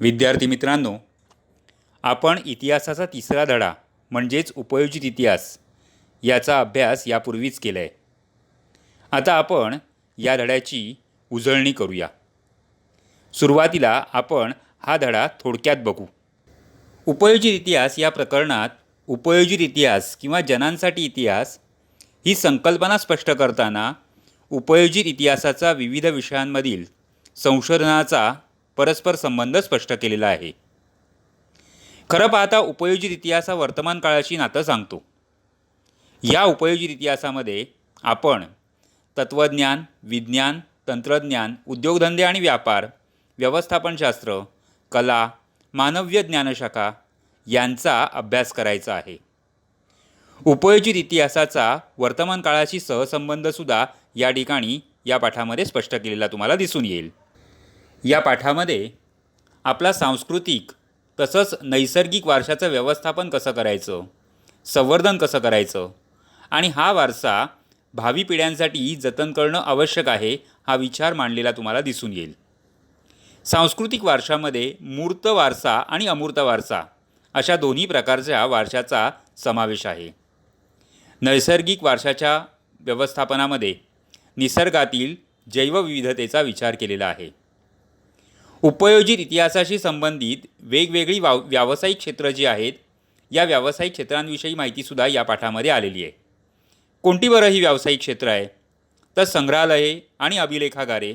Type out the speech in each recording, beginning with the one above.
विद्यार्थी मित्रांनो, आपण इतिहासाचा तिसरा धडा म्हणजेच उपयोजित इतिहास याचा अभ्यास यापूर्वीच केला आहे. आता आपण या धड्याची उजळणी करूया. सुरुवातीला आपण हा धडा थोडक्यात बघू. उपयोजित इतिहास या प्रकरणात उपयोजित इतिहास किंवा जनांसाठी इतिहास ही संकल्पना स्पष्ट करताना उपयोजित इतिहासाचा विविध विषयांमधील संशोधनाचा परस्पर संबंध स्पष्ट केलेला आहे. खरं पाहता उपयोजित इतिहास हा वर्तमान काळाशी नातं सांगतो. या उपयोजित इतिहासामध्ये आपण तत्त्वज्ञान, विज्ञान, तंत्रज्ञान, उद्योगधंदे आणि व्यापार, व्यवस्थापनशास्त्र, कला, मानवीय ज्ञानशाखा यांचा अभ्यास करायचा आहे. उपयोजित इतिहासाचा वर्तमान काळाशी सहसंबंधसुद्धा या ठिकाणी या पाठामध्ये स्पष्ट केलेला तुम्हाला दिसून येईल. या पाठामध्ये आपला सांस्कृतिक तसंच नैसर्गिक वारशाचं व्यवस्थापन कसं करायचं, संवर्धन कसं करायचं आणि हा वारसा भावी पिढ्यांसाठी जतन करणं आवश्यक आहे हा विचार मांडलेला तुम्हाला दिसून येईल. सांस्कृतिक वारशामध्ये मूर्त वारसा आणि अमूर्त वारसा अशा दोन्ही प्रकारच्या वारशाचा समावेश आहे. नैसर्गिक वारशाच्या व्यवस्थापनामध्ये निसर्गातील जैवविविधतेचा विचार केलेला आहे. उपयोजित इतिहासाशी संबंधित वेगवेगळी व्यावसायिक क्षेत्र जी आहेत या व्यावसायिक क्षेत्रांविषयी माहितीसुद्धा या पाठामध्ये आलेली आहे. कोणती बरं ही व्यावसायिक क्षेत्र आहे? तर संग्रहालये आणि अभिलेखागारे,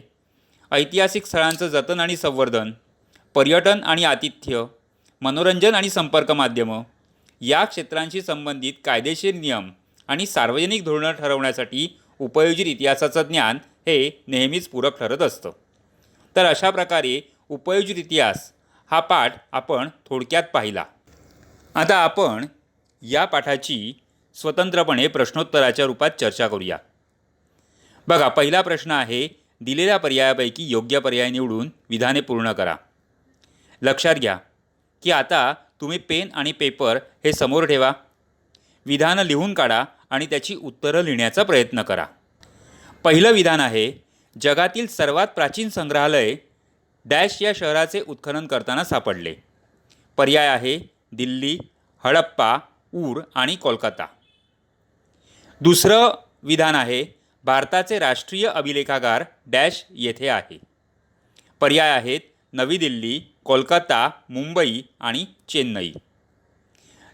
ऐतिहासिक स्थळांचं जतन आणि संवर्धन, पर्यटन आणि आतिथ्य, मनोरंजन आणि संपर्क माध्यमं या क्षेत्रांशी संबंधित कायदेशीर नियम आणि सार्वजनिक धोरणं ठरवण्यासाठी उपयोजित इतिहासाचं ज्ञान हे नेहमीच पूरक ठरत असतं. तर अशा प्रकारे उपयोजित इतिहास हा पाठ आपण थोडक्यात पाहिला. आता आपण या पाठाची स्वतंत्रपणे प्रश्नोत्तराच्या रूपात चर्चा करूया. बघा, पहिला प्रश्न आहे, दिलेल्या पर्यायापैकी योग्य पर्याय निवडून विधाने पूर्ण करा. लक्षात घ्या की आता तुम्ही पेन आणि पेपर हे समोर ठेवा, विधानं लिहून काढा आणि त्याची उत्तरं लिहिण्याचा प्रयत्न करा. पहिलं विधान आहे, जगातील सर्वात प्राचीन संग्रहालय डॅश या शहराचे उत्खनन करताना सापडले. पर्याय आहे दिल्ली, हडप्पा, ऊर आणि कोलकाता. दुसरं विधान आहे, भारताचे राष्ट्रीय अभिलेखागार डॅश येथे आहे. पर्याय आहेत नवी दिल्ली, कोलकाता, मुंबई आणि चेन्नई.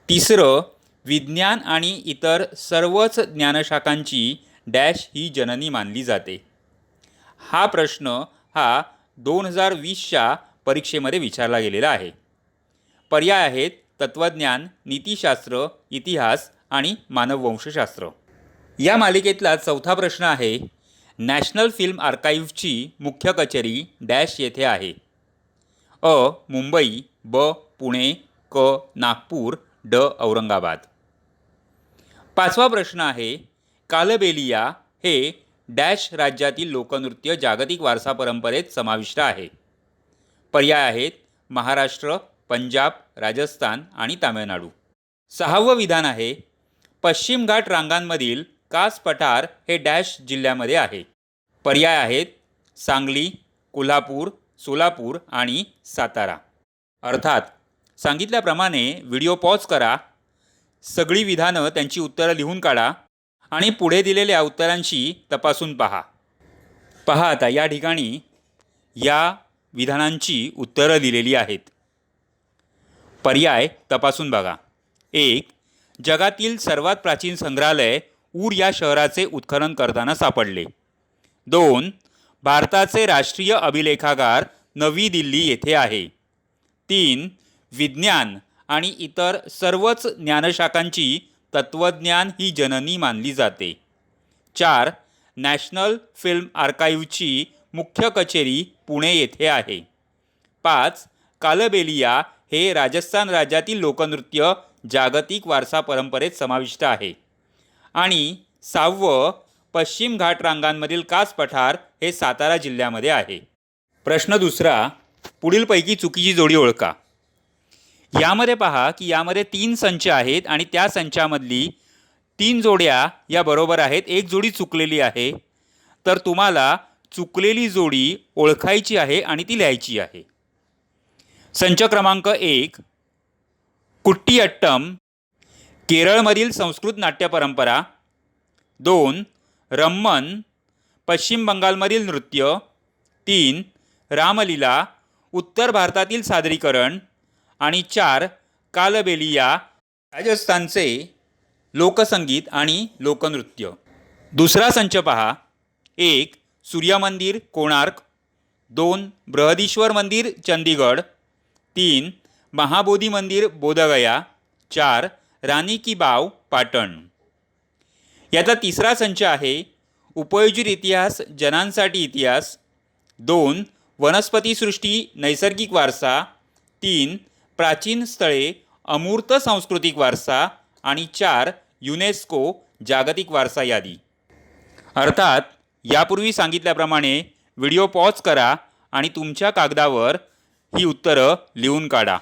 तिसरं, विज्ञान आणि इतर सर्वच ज्ञानशाखांची डॅश ही जननी मानली जाते. हा प्रश्न हा 2020च्या परीक्षेमध्ये विचारला गेलेला आहे. पर्याय आहेत तत्त्वज्ञान, नीतिशास्त्र, इतिहास आणि मानववंशशास्त्र. या मालिकेतला चौथा प्रश्न आहे, नॅशनल फिल्म आर्काईव्हची मुख्य कचेरी डॅश येथे आहे. अ. मुंबई, ब. पुणे, क. नागपूर, ड. औरंगाबाद. पाचवा प्रश्न आहे, कालबेलिया हे डॅश राज्यातील लोकनृत्य जागतिक वारसा परंपरेत समाविष्ट आहे. पर्याय आहेत महाराष्ट्र, पंजाब, राजस्थान आणि तामिळनाडू. सहावं विधान आहे, पश्चिम घाट रांगांमधील कास पठार हे डॅश जिल्ह्यामध्ये आहे. पर्याय आहेत सांगली, कोल्हापूर, सोलापूर आणि सातारा. अर्थात सांगितल्याप्रमाणे व्हिडिओ पॉज करा, सगळी विधानं त्यांची उत्तरं लिहून काढा आणि पुढे दिलेल्या उत्तरांशी तपासून पहा. आता या ठिकाणी या विधानांची उत्तरं दिलेली आहेत. पर्याय तपासून बघा. 1. जगातील सर्वात प्राचीन संग्रहालय ऊर या शहराचे उत्खनन करताना सापडले. 2. भारताचे राष्ट्रीय अभिलेखागार नवी दिल्ली येथे आहे. 3. विज्ञान आणि इतर सर्वच ज्ञानशाखांची तत्त्वज्ञान ही जननी मानली जाते. 4. नॅशनल फिल्म आर्काईव्हची मुख्य कचेरी पुणे येथे आहे. 5. कालबेलिया हे राजस्थान राज्यातील लोकनृत्य जागतिक वारसा परंपरेत समाविष्ट आहे. आणि 6वं, पश्चिम घाट रांगांमधील कास पठार हे सातारा जिल्ह्यामध्ये आहे. प्रश्न दुसरा, पुढीलपैकी चुकीची जोडी ओळखा. यामध्ये पहा की यामध्ये 3 संच आहेत आणि त्या संचामधली 3 जोड्या या बरोबर आहेत, एक जोडी चुकलेली आहे. तर तुम्हाला चुकलेली जोडी ओळखायची आहे आणि ती लिहायची आहे. संच क्रमांक 1 कुट्टीयट्टम केरळमधील संस्कृत नाट्य परंपरा. 2 रम्मन पश्चिम बंगालमधील नृत्य. 3 रामलीला उत्तर भारतातील सादरीकरण. आणि 4 कालबेलिया राजस्थानचे लोकसंगीत आणि लोकनृत्य. दुसरा संच पहा. 1 सूर्यमंदिर कोणार्क. 2 बृहदीश्वर मंदिर चंदीगड. 3 महाबोधी मंदिर बोधगया. 4 रानी की बाव पाटण. याचा तिसरा संच आहे उपयोजित इतिहास जनांसाठी इतिहास. 2 वनस्पतीसृष्टी नैसर्गिक वारसा. 3 प्राचीन स्थळे अमूर्त सांस्कृतिक वारसा. आणि 4 युनेस्को जागतिक वारसा यादी. अर्थात यापूर्वी सांगितल्याप्रमाणे व्हिडिओ पॉज करा आणि तुमच्या कागदावर ही उत्तरं लिहून काढा.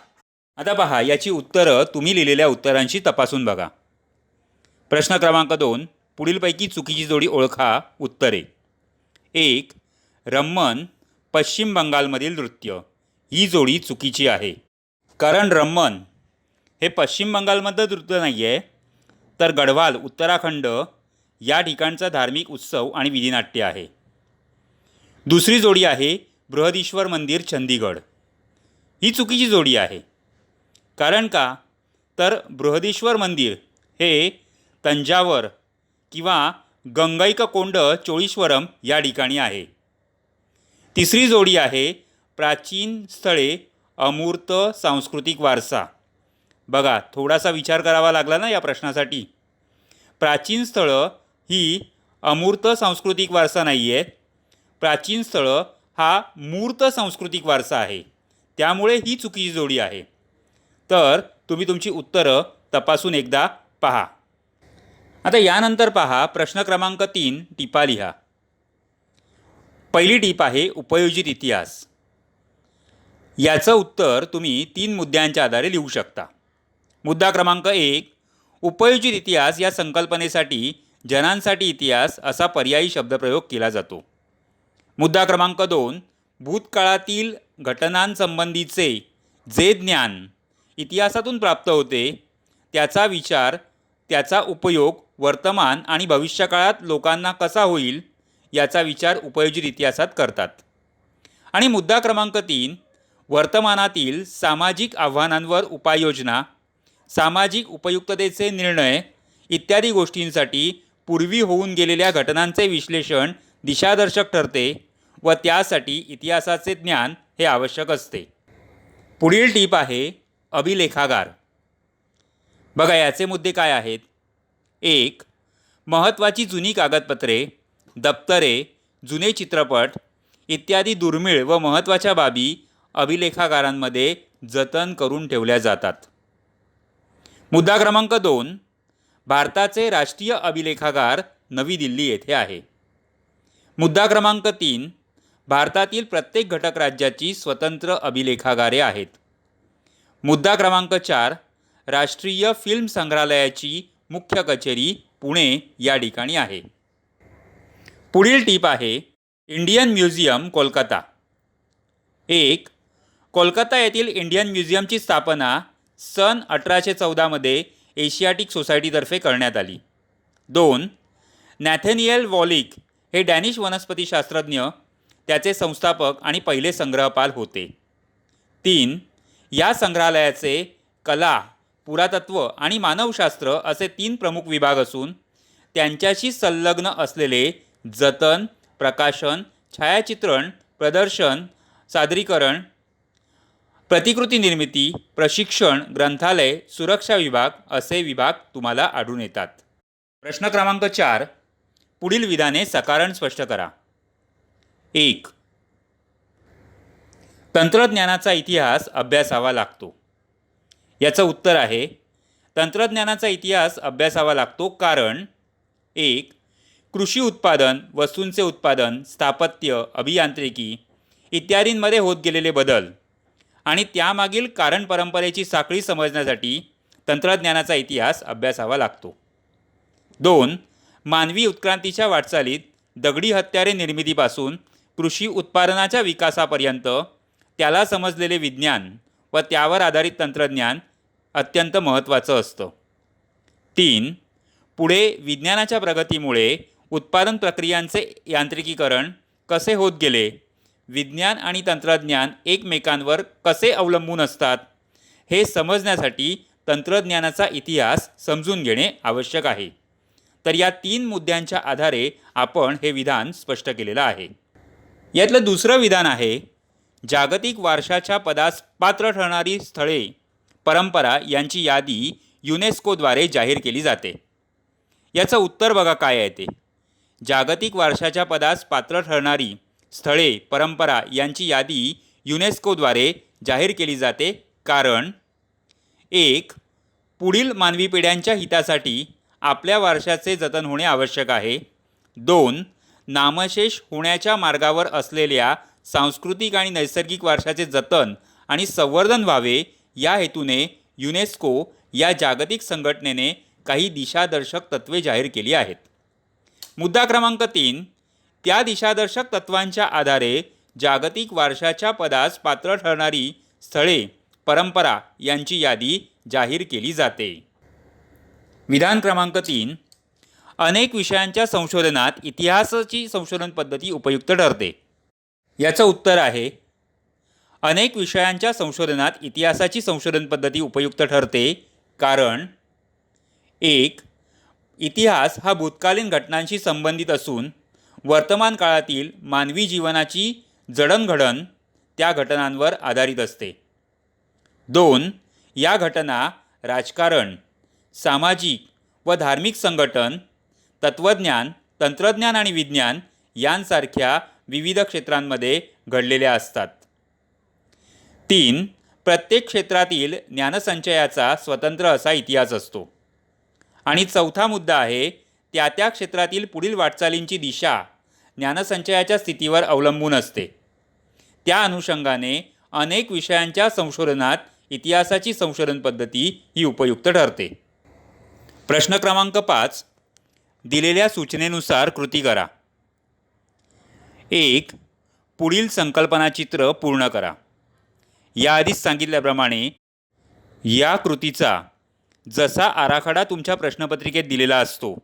आता पहा, याची उत्तरं तुम्ही लिहिलेल्या उत्तरांशी तपासून बघा. प्रश्न क्रमांक 2 पुढीलपैकी चुकीची जोडी ओळखा. उत्तरे. 1 रम्मन पश्चिम बंगालमधील नृत्य. ही जोडी चुकीची आहे, कारण रम्मन हे पश्चिम बंगालमधलं नृत्य नाही आहे, तर गढवाल उत्तराखंड या ठिकाणचा धार्मिक उत्सव आणि विधिनाट्य आहे. दुसरी जोडी आहे बृहदीश्वर मंदिर चंदीगड. ही चुकीची जोडी आहे, कारण का, तर बृहदीश्वर मंदिर हे तंजावर किंवा गंगैककोंड चोळीश्वरम या ठिकाणी आहे. तिसरी जोडी आहे प्राचीन स्थळे अमूर्त सांस्कृतिक वारसा. बघा, थोडासा विचार करावा लागला ना या प्रश्नासाठी. प्राचीन स्थळं ही अमूर्त सांस्कृतिक वारसा नाही आहे, प्राचीन स्थळं हा मूर्त सांस्कृतिक वारसा आहे. त्यामुळे ही चुकीची जोडी आहे. तर तुम्ही तुमची उत्तरं तपासून एकदा पहा. आता यानंतर पहा प्रश्न क्रमांक 3 टिपा लिहा. पहिली टीप आहे उपयोजित इतिहास. याचं उत्तर तुम्ही 3 मुद्द्यांच्या आधारे लिहू शकता. मुद्दा क्रमांक 1 उपयोजित इतिहास या संकल्पनेसाठी जनांसाठी इतिहास असा पर्यायी शब्दप्रयोग केला जातो. मुद्दा क्रमांक 2 भूतकाळातील घटनांसंबंधीचे जे ज्ञान इतिहासातून प्राप्त होते त्याचा विचार, त्याचा उपयोग वर्तमान आणि भविष्यकाळात लोकांना कसा होईल याचा विचार उपयोजित इतिहासात करतात. आणि मुद्दा क्रमांक 3 वर्तमानातील सामाजिक आव्हानांवर उपाययोजना, सामाजिक उपयुक्ततेचे निर्णय इत्यादी गोष्टींसाठी पूर्वी होऊन गेलेल्या घटनांचे विश्लेषण दिशादर्शक ठरते व त्यासाठी इतिहासाचे ज्ञान हे आवश्यक असते. पुढील टीप आहे अभिलेखागार. बघा, याचे मुद्दे काय आहेत. 1 महत्त्वाची जुनी कागदपत्रे, दप्तरे, जुने चित्रपट इत्यादी दुर्मिळ व महत्त्वाच्या बाबी अभिलेखागारांमध्ये जतन करून ठेवल्या जातात. मुद्दा क्रमांक 2 भारताचे राष्ट्रीय अभिलेखागार नवी दिल्ली येथे आहे. मुद्दा क्रमांक 3 भारतातील प्रत्येक घटक राज्याची स्वतंत्र अभिलेखागारे आहेत. मुद्दा क्रमांक 4 राष्ट्रीय फिल्म संग्रहालयाची मुख्य कचेरी पुणे या ठिकाणी आहे. पुढील टीप आहे इंडियन म्युझियम कोलकाता. 1 कोलकाता येथील इंडियन म्युझियमची स्थापना सन 1814 मध्ये एशियाटिक सोसायटीतर्फे करण्यात आली. 2 नॅथनियल वॉलिक हे डॅनिश वनस्पतीशास्त्रज्ञ, त्याचे संस्थापक आणि पहिले संग्रहपाल होते. 3 या संग्रहालयाचे कला, पुरातत्व आणि मानवशास्त्र असे 3 प्रमुख विभाग असून त्यांच्याशी संलग्न असलेले जतन, प्रकाशन, छायाचित्रण, प्रदर्शन, सादरीकरण, प्रतिकृती निर्मिती, प्रशिक्षण, ग्रंथालय, सुरक्षा विभाग असे विभाग तुम्हाला आढळून येतात. प्रश्न क्रमांक 4 पुढील विधाने सकारण स्पष्ट करा. 1 तंत्रज्ञानाचा इतिहास अभ्यासावा लागतो. याचं उत्तर आहे तंत्रज्ञानाचा इतिहास अभ्यासावा लागतो कारण 1 कृषी उत्पादन, वस्तूंचे उत्पादन, स्थापत्य, अभियांत्रिकी इत्यादींमध्ये होत गेलेले बदल आणि त्यामागील कारण परंपरेची साखळी समजण्यासाठी तंत्रज्ञानाचा इतिहास अभ्यासावा लागतो. 2 मानवी उत्क्रांतीच्या वाटचालीत दगडी हत्यारे निर्मितीपासून कृषी उत्पादनाच्या विकासापर्यंत त्याला समजलेले विज्ञान व व त्यावर आधारित तंत्रज्ञान अत्यंत महत्त्वाचं असतं. 3. पुढे विज्ञानाच्या प्रगतीमुळे उत्पादन प्रक्रियांचे यांत्रिकीकरण कसे होत गेले, विज्ञान आणि तंत्रज्ञान एकमेकांवर कसे अवलंबून असतात, हे समजण्यासाठी तंत्रज्ञानाचा इतिहास समजून घेणे आवश्यक आहे. तर या 3 मुद्द्यांच्या आधारे आपण हे विधान स्पष्ट केलेलं आहे. यातलं दुसरं विधान आहे, जागतिक वारशाच्या पदास पात्र ठरणारी स्थळे, परंपरा यांची यादी युनेस्कोद्वारे जाहीर केली जाते. याचं उत्तर बघा काय आहे ते. जागतिक वारशाच्या पदास पात्र ठरणारी स्थळे, परंपरा यांची यादी युनेस्कोद्वारे जाहीर केली जाते कारण 1. पुढील मानवी पिढ्यांच्या हितासाठी आपल्या वारशाचे जतन होणे आवश्यक आहे. 2. नामशेष होण्याच्या मार्गावर असलेल्या सांस्कृतिक आणि नैसर्गिक वारशाचे जतन आणि संवर्धन व्हावे या हेतूने युनेस्को या जागतिक संघटनेने काही दिशादर्शक तत्त्वे जाहीर केली आहेत. मुद्दा क्रमांक 3. त्या दिशादर्शक तत्त्वांच्या आधारे जागतिक वारशाच्या पदास पात्र ठरणारी स्थळे, परंपरा यांची यादी जाहीर केली जाते. विधान क्रमांक 3. अनेक विषयांच्या संशोधनात इतिहासाची संशोधन पद्धती उपयुक्त ठरते. याचं उत्तर आहे, अनेक विषयांच्या संशोधनात इतिहासाची संशोधन पद्धती उपयुक्त ठरते कारण 1. इतिहास हा भूतकालीन घटनांशी संबंधित असून वर्तमान काळातील मानवी जीवनाची जडणघडण त्या घटनांवर आधारित असते. 2. या घटना राजकारण, सामाजिक व धार्मिक संघटन, तत्त्वज्ञान, तंत्रज्ञान आणि विज्ञान यांसारख्या विविध क्षेत्रांमध्ये घडलेल्या असतात. 3. प्रत्येक क्षेत्रातील ज्ञानसंचयाचा स्वतंत्र असा इतिहास असतो. आणि चौथा मुद्दा आहे, त्या त्या क्षेत्रातील पुढील वाटचालींची दिशा ज्ञानसंचयाच्या स्थितीवर अवलंबून असते. त्या अनुषंगाने अनेक विषयांच्या संशोधनात इतिहासाची संशोधन पद्धती ही उपयुक्त ठरते. प्रश्न क्रमांक 5. दिलेल्या सूचनेनुसार कृती करा. 1. पुढील संकल्पनाचित्र पूर्ण करा. याआधीच सांगितल्याप्रमाणे या कृतीचा जसा आराखडा तुमच्या प्रश्नपत्रिकेत दिलेला असतो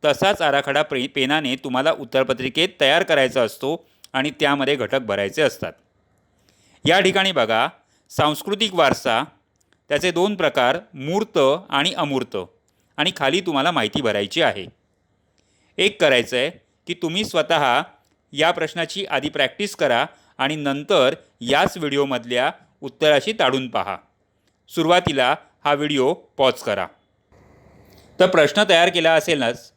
तसाच आराखडा पेनाने तुम्हाला उत्तरपत्रिकेत तयार करायचा असतो आणि त्यामध्ये घटक भरायचे असतात. या ठिकाणी बघा, सांस्कृतिक वारसा, त्याचे 2 प्रकार, मूर्त आणि अमूर्त, आणि खाली तुम्हाला माहिती भरायची आहे. एक करायचं आहे की तुम्ही स्वतः या प्रश्नाची आधी प्रॅक्टिस करा आणि नंतर याच व्हिडिओमधल्या उत्तराशी ताडून पहा. सुरुवातीला हा व्हिडिओ पॉज करा. तर प्रश्न तयार केला असेलच.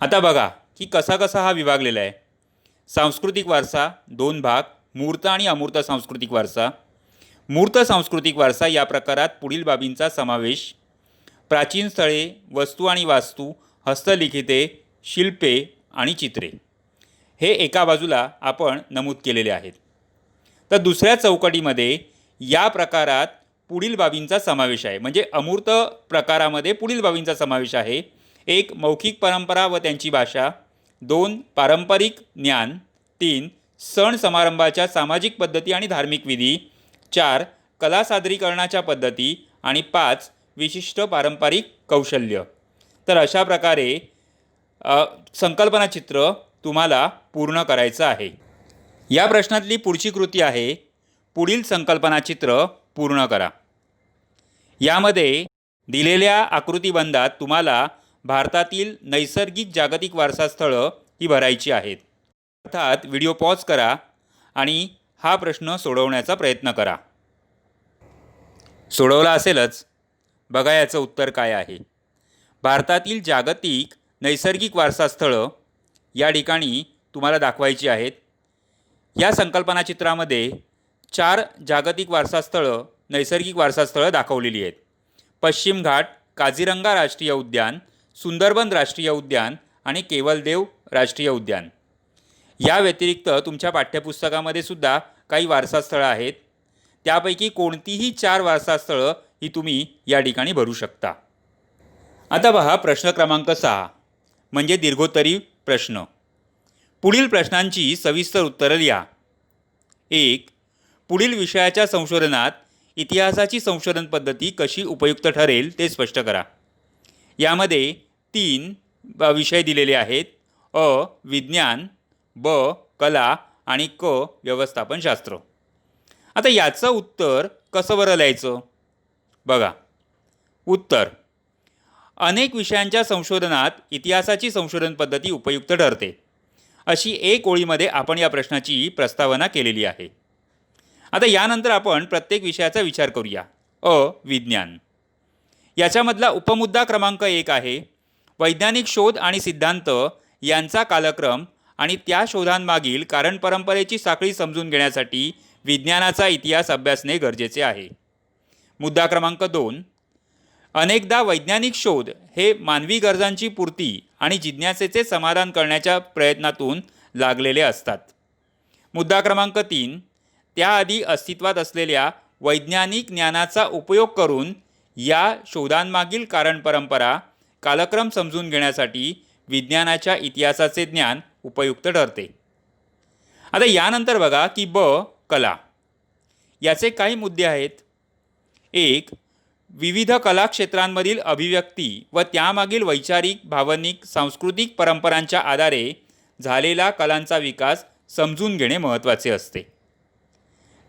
आता बघा की कसा कसा हा विभागलेला आहे. सांस्कृतिक वारसा 2 भाग, मूर्त आणि अमूर्त सांस्कृतिक वारसा. मूर्त सांस्कृतिक वारसा या प्रकारात पुढील बाबींचा समावेश: प्राचीन स्थळे, वस्तू आणि वास्तू, हस्तलिखिते, शिल्पे आणि चित्रे, हे एका बाजूला आपण नमूद केलेले आहेत. तर दुसऱ्या चौकटीमध्ये या प्रकारात पुढील बाबींचा समावेश आहे. म्हणजे अमूर्त प्रकारामध्ये पुढील बाबींचा समावेश आहे: 1. मौखिक परंपरा व त्यांची भाषा, 2. पारंपरिक ज्ञान, 3. सण समारंभाच्या सामाजिक पद्धती आणि धार्मिक विधी, 4. कला सादरीकरणाच्या पद्धती आणि 5. विशिष्ट पारंपरिक कौशल्य. तर अशा प्रकारे संकल्पनाचित्र तुम्हाला पूर्ण करायचं आहे. या प्रश्नातली पुढची कृती आहे, पुढील संकल्पनाचित्र पूर्ण करा. यामध्ये दिलेल्या आकृतिबंधात तुम्हाला भारतातील नैसर्गिक जागतिक वारसा स्थळं ही भरायची आहेत. अर्थात व्हिडिओ पॉज करा आणि हा प्रश्न सोडवण्याचा प्रयत्न करा. सोडवला असेलच. बघा याचं उत्तर काय आहे. भारतातील जागतिक नैसर्गिक वारसा स्थळं या ठिकाणी तुम्हाला दाखवायची आहेत. या संकल्पनाचित्रामध्ये 4 जागतिक वारसा स्थळं, नैसर्गिक वारसा स्थळं दाखवलेली आहेत. पश्चिम घाट, काझीरंगा राष्ट्रीय उद्यान, सुंदरबन राष्ट्रीय उद्यान आणि केवलदेव राष्ट्रीय उद्यान. या व्यतिरिक्त तुमच्या पाठ्यपुस्तकामध्ये सुद्धा काही वारसा स्थळं आहेत. त्यापैकी कोणतीही 4 वारसा स्थळं ही तुम्ही या ठिकाणी भरू शकता. आता पहा प्रश्न क्रमांक 6 म्हणजे दीर्घोत्तरी प्रश्न. पुढील प्रश्नांची सविस्तर उत्तरं लिहा. 1. पुढील विषयाच्या संशोधनात इतिहासाची संशोधन पद्धती कशी उपयुक्त ठरेल ते स्पष्ट करा. यामध्ये 3 विषय दिलेले आहेत. अ विज्ञान, ब कला आणि क व्यवस्थापनशास्त्र. आता याचं उत्तर कसं बरं लिहायचं? बघा, उत्तर: अनेक विषयांच्या संशोधनात इतिहासाची संशोधन पद्धती उपयुक्त ठरते, अशी एक ओळीमध्ये आपण या प्रश्नाची प्रस्तावना केलेली आहे. आता यानंतर आपण प्रत्येक विषयाचा विचार करूया. अ विज्ञान. याच्यामधला उपमुद्दा क्रमांक 1 आहे वैज्ञानिक शोध आणि सिद्धांत यांचा कालक्रम आणि त्या शोधांमागील कारण परंपरेची साखळी समजून घेण्यासाठी विज्ञानाचा इतिहास अभ्यासणे गरजेचे आहे. मुद्दा क्रमांक 2, अनेकदा वैज्ञानिक शोध हे मानवी गरजांची पूर्ती आणि जिज्ञासेचे समाधान करण्याच्या प्रयत्नातून लागलेले असतात. मुद्दा क्रमांक 3, त्याआधी अस्तित्वात असलेल्या वैज्ञानिक ज्ञानाचा उपयोग करून या शोधांमागील कारण परंपरा कालक्रम समजून घेण्यासाठी विज्ञानाच्या इतिहासाचे ज्ञान उपयुक्त ठरते. आता यानंतर बघा की ब कला. याचे काही मुद्दे आहेत. 1, विविध कला क्षेत्रांमधील अभिव्यक्ती व त्यामागील वैचारिक, भावनिक, सांस्कृतिक परंपरांच्या आधारे झालेला कलांचा विकास समजून घेणे महत्त्वाचे असते.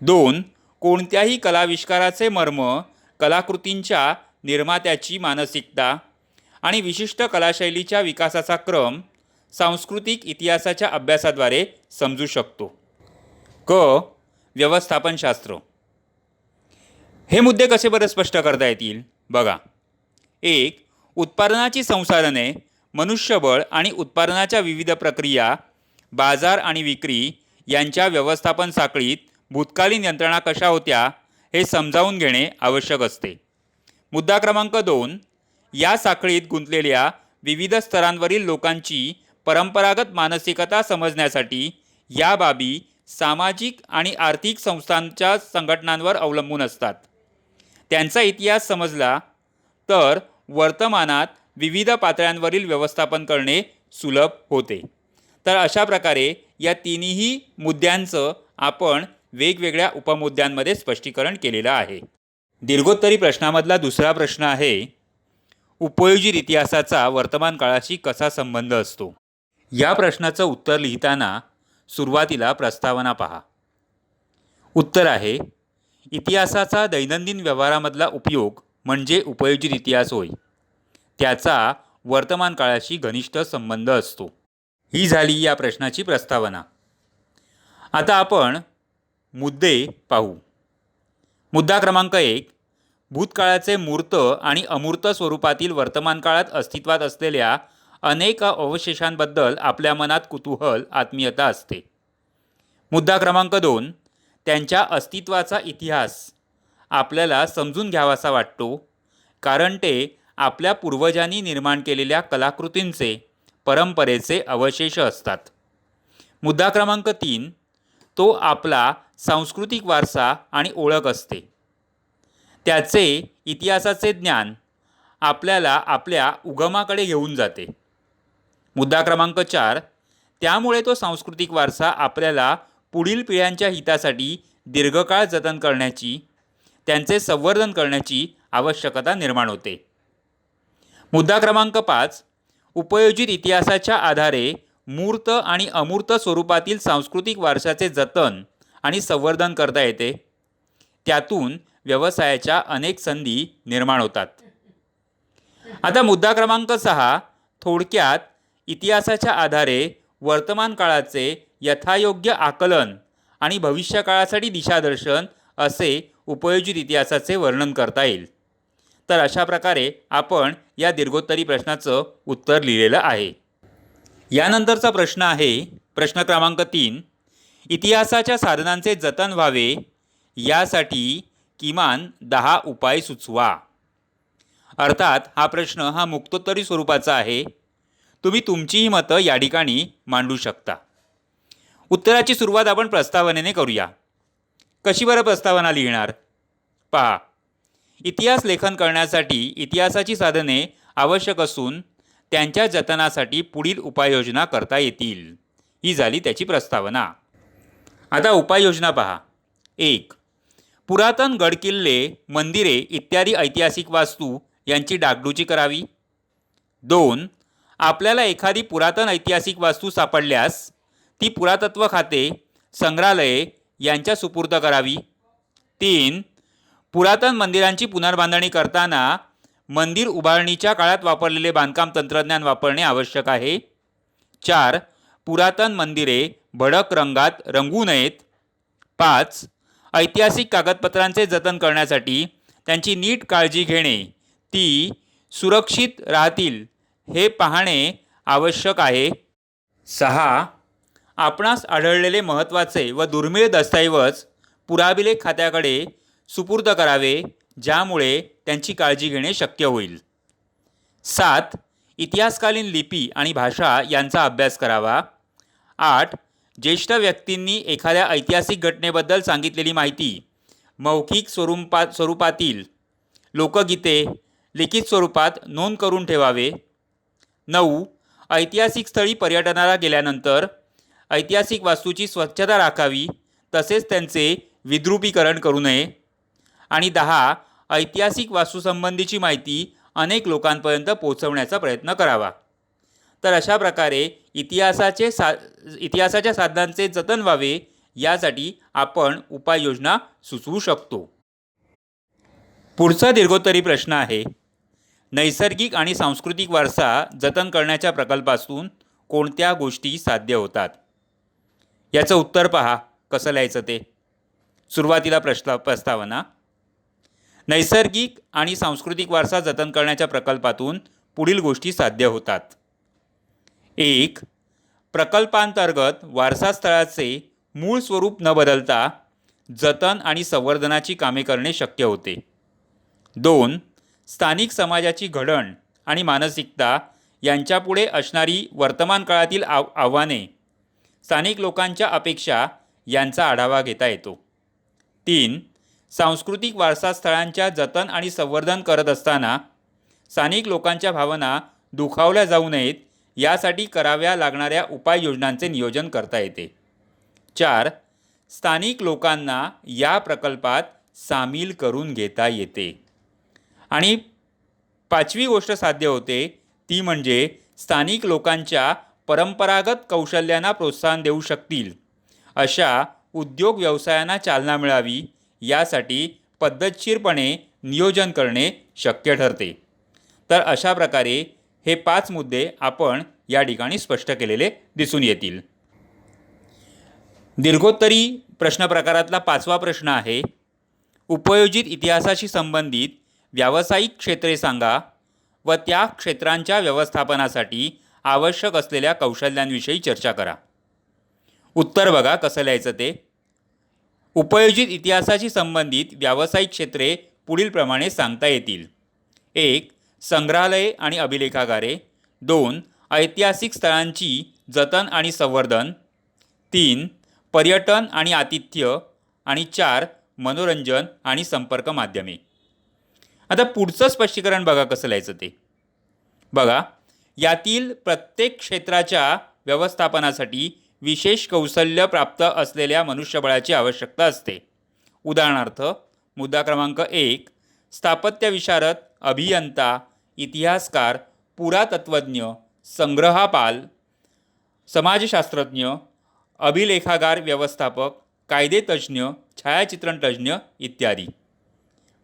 2, कोणत्याही कलाविष्काराचे मर्म, कलाकृतींच्या निर्मात्याची मानसिकता आणि विशिष्ट कलाशैलीच्या विकासाचा क्रम सांस्कृतिक इतिहासाच्या अभ्यासाद्वारे समजू शकतो. क व्यवस्थापनशास्त्र. हे मुद्दे कसे बरं स्पष्ट करता येतील? बघा, 1, उत्पादनाची संसाधने, मनुष्यबळ आणि उत्पादनाच्या विविध प्रक्रिया, बाजार आणि विक्री यांच्या व्यवस्थापन साखळीत भूतकालीन यंत्रणा कशा होत्या हे समजावून घेणे आवश्यक असते. मुद्दा क्रमांक 2, या साखळीत गुंतलेल्या विविध स्तरांवरील लोकांची परंपरागत मानसिकता समजण्यासाठी या बाबी सामाजिक आणि आर्थिक संस्थांच्या संघटनांवर अवलंबून असतात. त्यांचा इतिहास समजला तर वर्तमानात विविध पातळ्यांवरील व्यवस्थापन करणे सुलभ होते. तर अशा प्रकारे या तिन्ही मुद्द्यांचं आपण वेगवेगळ्या उपमुद्द्यांमध्ये स्पष्टीकरण केलेलं आहे. दीर्घोत्तरी प्रश्नामधला दुसरा प्रश्न आहे उपयोजित इतिहासाचा वर्तमान काळाशी कसा संबंध असतो? या प्रश्नाचं उत्तर लिहिताना सुरुवातीला प्रस्तावना पहा. उत्तर आहे इतिहासाचा दैनंदिन व्यवहारामधला उपयोग म्हणजे उपयोजित इतिहास होय. त्याचा वर्तमान काळाशी घनिष्ठ संबंध असतो. ही झाली या प्रश्नाची प्रस्तावना. आता आपण मुद्दे पाहू. मुद्दा क्रमांक 1, भूतकाळाचे मूर्त आणि अमूर्त स्वरूपातील वर्तमान काळात अस्तित्वात असलेल्या अनेक अवशेषांबद्दल आपल्या मनात कुतूहल, आत्मीयता असते. मुद्दा क्रमांक 2, त्यांच्या अस्तित्वाचा इतिहास आपल्याला समजून घ्यावासा वाटतो, कारण ते आपल्या पूर्वजांनी निर्माण केलेल्या कलाकृतींचे, परंपरेचे अवशेष असतात. मुद्दा क्रमांक 3, तो आपला सांस्कृतिक वारसा आणि ओळख असते. त्याचे इतिहासाचे ज्ञान आपल्याला आपल्या उगमाकडे घेऊन जाते. मुद्दा क्रमांक 4, त्यामुळे तो सांस्कृतिक वारसा आपल्याला पुढील पिढ्यांच्या हितासाठी दीर्घकाळ जतन करण्याची, त्यांचे संवर्धन करण्याची आवश्यकता निर्माण होते. मुद्दा क्रमांक 5, उपयोजित इतिहासाच्या आधारे मूर्त आणि अमूर्त स्वरूपातील सांस्कृतिक वारशाचे जतन आणि संवर्धन करता येते. त्यातून व्यवसायाच्या अनेक संधी निर्माण होतात. आता मुद्दा क्रमांक 6, थोडक्यात इतिहासाच्या आधारे वर्तमान काळाचे यथायोग्य आकलन आणि भविष्यकाळासाठी दिशादर्शन असे उपयोजित इतिहासाचे वर्णन करता येईल. तर अशा प्रकारे आपण या दीर्घोत्तरी प्रश्नाचं उत्तर लिहिलेलं आहे. यानंतरचा प्रश्न आहे प्रश्न क्रमांक 3, इतिहासाच्या साधनांचे जतन व्हावे यासाठी किमान 10 उपाय सुचवा. अर्थात हा प्रश्न हा मुक्तोत्तरी स्वरूपाचा आहे. तुम्ही तुमचीही मतं या ठिकाणी मांडू शकता. उत्तराची सुरुवात आपण प्रस्तावनेने करूया. कशी बरं प्रस्तावना लिहिणार? पहा, इतिहास लेखन करण्यासाठी इतिहासाची साधने आवश्यक असून त्यांच्या जतनासाठी पुढील उपाययोजना करता येतील. ही झाली त्याची प्रस्तावना. आता उपाययोजना पहा. 1, पुरातन गडकिल्ले, मंदिरे इत्यादी ऐतिहासिक वास्तू यांची डागडुजी करावी. 2. आपल्याला एखादी पुरातन ऐतिहासिक वास्तू सापडल्यास ती पुरातत्व खाते, संग्रहालये यांच्या सुपूर्द करावी. 3. पुरातन मंदिरांची पुनर्बांधणी करताना मंदिर उभारणीच्या काळात वापरलेले बांधकाम तंत्रज्ञान वापरणे आवश्यक आहे. 4. पुरातन मंदिरे भडक रंगात रंगवू नयेत. 5. ऐतिहासिक कागदपत्रांचे जतन करण्यासाठी त्यांची नीट काळजी घेणे, ती सुरक्षित राहतील हे पाहणे आवश्यक आहे. 6. आपणास आढळलेले महत्त्वाचे व दुर्मिळ दस्तऐवज पुराभिलेख खात्याकडे सुपूर्द करावे, ज्यामुळे त्यांची काळजी घेणे शक्य होईल. 7. इतिहासकालीन लिपी आणि भाषा यांचा अभ्यास करावा. 8. ज्येष्ठ व्यक्तींनी एखाद्या ऐतिहासिक घटनेबद्दल सांगितलेली माहिती मौखिक स्वरूपातील लोकगीते लिखित स्वरूपात नोंद करून ठेवावे. 9. ऐतिहासिक स्थळी पर्यटनाला गेल्यानंतर ऐतिहासिक वास्तूची स्वच्छता राखावी, तसेच त्यांचे विद्रुपीकरण करू नये. आणि 10. ऐतिहासिक वास्तूसंबंधीची माहिती अनेक लोकांपर्यंत पोहोचवण्याचा प्रयत्न करावा. तर अशा प्रकारे इतिहासाच्या साधनांचे जतन व्हावे यासाठी आपण उपाययोजना सुचवू शकतो. पुढचा दीर्घोत्तरी प्रश्न आहे, नैसर्गिक आणि सांस्कृतिक वारसा जतन करण्याच्या प्रकल्पातून कोणत्या गोष्टी साध्य होतात? याचं उत्तर पहा कसं लिहायचं ते. सुरुवातीला प्रस्तावना. नैसर्गिक आणि सांस्कृतिक वारसा जतन करण्याच्या प्रकल्पातून पुढील गोष्टी साध्य होतात. 1. प्रकल्पांतर्गत वारसास्थळाचे मूळ स्वरूप न बदलता जतन आणि संवर्धनाची कामे करणे शक्य होते. 2. स्थानिक समाजाची घडण आणि मानसिकता यांच्यापुढे असणारी वर्तमान काळातील आव्हाने, स्थानिक लोकांच्या अपेक्षा यांचा आढावा घेता येतो. 3. सांस्कृतिक वारसास्थळांच्या जतन आणि संवर्धन करत असताना स्थानिक लोकांच्या भावना दुखावल्या जाऊ नयेत यासाठी कराव्या लागणाऱ्या उपाययोजनांचे नियोजन करता येते. 4. स्थानिक लोकांना या प्रकल्पात सामील करून घेता येते. आणि 5वी गोष्ट साध्य होते ती म्हणजे स्थानिक लोकांच्या परंपरागत कौशल्यांना प्रोत्साहन देऊ शकतील अशा उद्योग व्यवसायांना चालना मिळावी यासाठी पद्धतशीरपणे नियोजन करणे शक्य ठरते. तर अशा प्रकारे हे 5 मुद्दे आपण या ठिकाणी स्पष्ट केलेले दिसून येतील. दीर्घोत्तरी प्रश्न प्रकारातला 5वा प्रश्न आहे, उपयोजित इतिहासाशी संबंधित व्यावसायिक क्षेत्रे सांगा व त्या क्षेत्रांच्या व्यवस्थापनासाठी आवश्यक असलेल्या कौशल्यांविषयी चर्चा करा. उत्तर बघा कसं लिहायचं ते. उपयोजित इतिहासाशी संबंधित व्यावसायिक क्षेत्रे पुढील प्रमाणे सांगता येतील. 1. संग्रहालये आणि अभिलेखागारे. 2. ऐतिहासिक स्थळांची जतन आणि संवर्धन. 3. पर्यटन आणि आतिथ्य. आणि 4. मनोरंजन आणि संपर्क माध्यमे. आता पुढचं स्पष्टीकरण बघा कसं लिहायचं ते. बघा, यातील प्रत्येक क्षेत्राच्या व्यवस्थापनासाठी विशेष कौशल्य प्राप्त असलेल्या मनुष्यबळाची आवश्यकता असते. उदाहरणार्थ, मुद्दा क्रमांक 1, स्थापत्य विशारद, अभियंता, इतिहासकार, पुरातत्त्वज्ञ, संग्रहपाल, समाजशास्त्रज्ञ, अभिलेखागार व्यवस्थापक, कायदे तज्ज्ञ, छायाचित्रण तज्ज्ञ इत्यादी.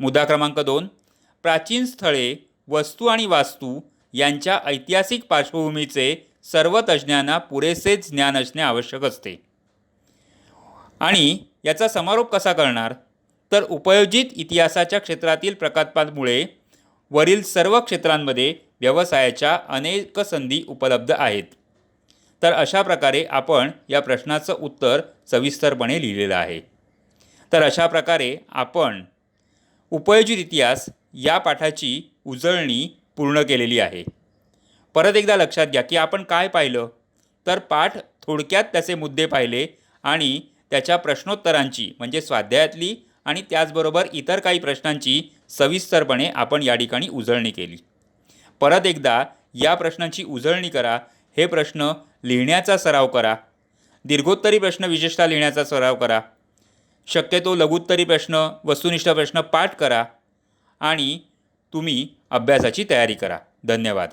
मुद्दा क्रमांक 2, प्राचीन स्थळे, वस्तू आणि वास्तू यांच्या ऐतिहासिक पार्श्वभूमीचे सर्व तज्ज्ञांना पुरेसे ज्ञान असणे आवश्यक असते. आणि याचा समारोप कसा करणार? तर उपयोजित इतिहासाच्या क्षेत्रातील प्रकल्पांमुळे वरील सर्व क्षेत्रांमध्ये व्यवसायाच्या अनेक संधी उपलब्ध आहेत. तर अशा प्रकारे आपण या प्रश्नाचं उत्तर सविस्तरपणे लिहिलेलं आहे. तर अशा प्रकारे आपण उपयोजित इतिहास या पाठाची उजळणी पूर्ण केलेली आहे. परत एकदा लक्षात घ्या की आपण काय पाहिलं, तर पाठ थोडक्यात त्याचे मुद्दे पाहिले आणि त्याच्या प्रश्नोत्तरांची म्हणजे स्वाध्यायातली आणि त्याचबरोबर इतर काही प्रश्नांची सविस्तरपणे आपण या ठिकाणी उजळणी केली. परत एकदा या प्रश्नांची उजळणी करा, हे प्रश्न लिहिण्याचा सराव करा, दीर्घोत्तरी प्रश्न विशेषतः लिहिण्याचा सराव करा, शक्यतो लघुत्तरी प्रश्न, वस्तुनिष्ठ प्रश्न पाठ करा आणि तुम्ही अभ्यासाची तयारी करा. धन्यवाद.